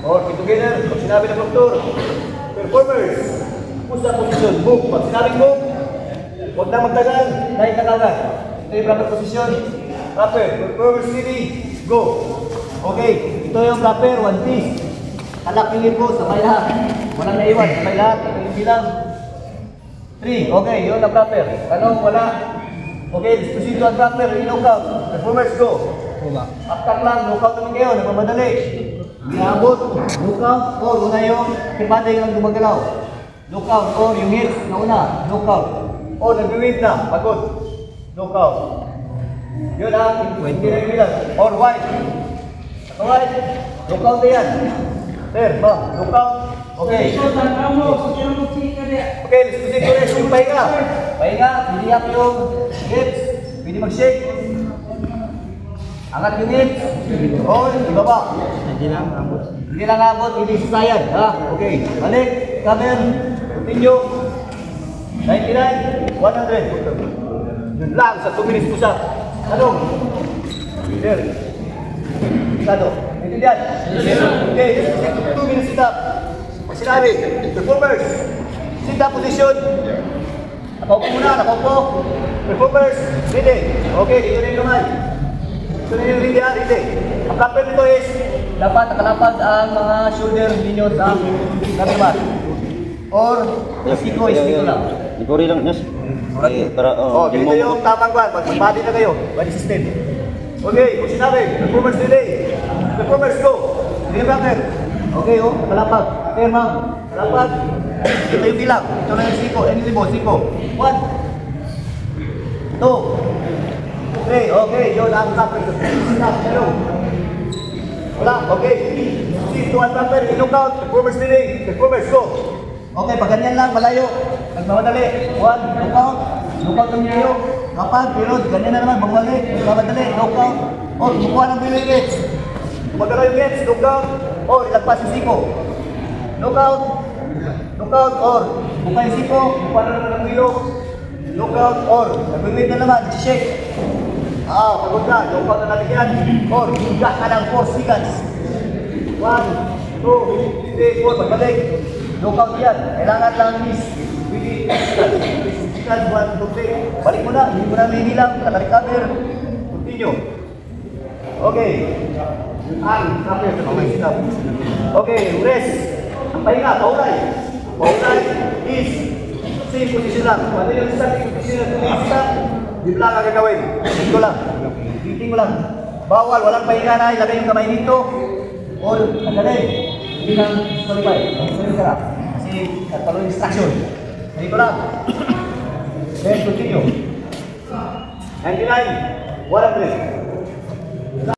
or keep together. Pag sinabi ng doktor, performers, push the position, move. Pag sinabing move, huwag na magtagal, dahil kagagad. Ito yung proper position. Proper, performers steady, go. Okay, ito yung proper, one piece. Kalakingin po, sabay lahat. Walang naiwan, sabay lahat. Ito yung bilang 3. Okay, yun ang proper. Tanong, wala. Okay, disposito ang proper, in-knockout. Performers, go. Aktak lang, knockout naman kayo, nagmamadali. Inaabot, knockout, or una yung kipaday lang gumagalaw. Knockout, or yung hits na una, knockout. O, nag-wave na, pagod. Knockout. Yun ang hindi na yung bilang. Or white. White, knockout na yan. There, ba, knockout. Okay. Okay, disposito rin yung pahinga. Pahinga, piliyak yung hits. Pwede mag-shake. Angat yung hits. O, ibaba. Hindi lang abot. Hindi lang abot, hindi susayan. Ha? Okay. Balik, cover, continue. 99, 100. Yun lang sa 2 minutes push-up. Tanong. There. Sado. Intindihan? Okay, 2 minutes sit-up. Pag sinabi, performers, sit-up position. Nakaupo muna, nakaupo. Performers, ready. Okay, dito na yung kamay. Ito na yung ready, ready. Ang proper nito is, dapat nakalapad ang mga shoulder ninyo sa kamimat. Or, isiko is dito lang. Ikuri lang, Nes. Dito yung tamang kwan. Pag body na kayo, body system. Okay, kung sinabi, performance delay. Performance go. Hindi yung proper. Okay, nakalapad. Okay, ma'am. Nakalapad. Ito yung bilang. Ito na yung siko. Siko. 1, 2, 3. Okay, yun ang proper. Stop. Hello. Wala. Okay. Sit to one proper. In-knockout. Performance delay. Performance go. Okay, pag ganyan lang, malayo. Nagmamadali. 1, knockout. Knockout ng niyo. Kapag, pero ganyan na naman, bumalik. Nagmamadali. Knockout. O, kumukuha ng bilis. Kumagalaw yung hits. Knockout. O, ilagpas yung siko. Knockout. Knockout or buka yung siko. Kumukuha na naman ng bilo. Knockout or nag-wait na naman. Shake. Pagod na. Knockout na natin yan. Or, higas ka ng 4 seconds. 1, 2, 3, 4. Pagbalik. Knockout yan. Kailangan lang miss. Pili. 1, 2, 3. Balik mo na. Hindi mo na may hilang. Naka-recover. Continue. Okay. Okay. Rest. Ang pahinga. Paulay. Paulay is same position lang. Ano yung starting position na stop? Di lang ang gagawin. Dito lang. Biting mo lang. Bawal. Walang pahinga na. Ilagay yung kamay dito. Or, nagdali. Hindi lang solify. Solify ka lang. Kasi nagpalo yung instruction. Dito lang. Then continue. 99, 100.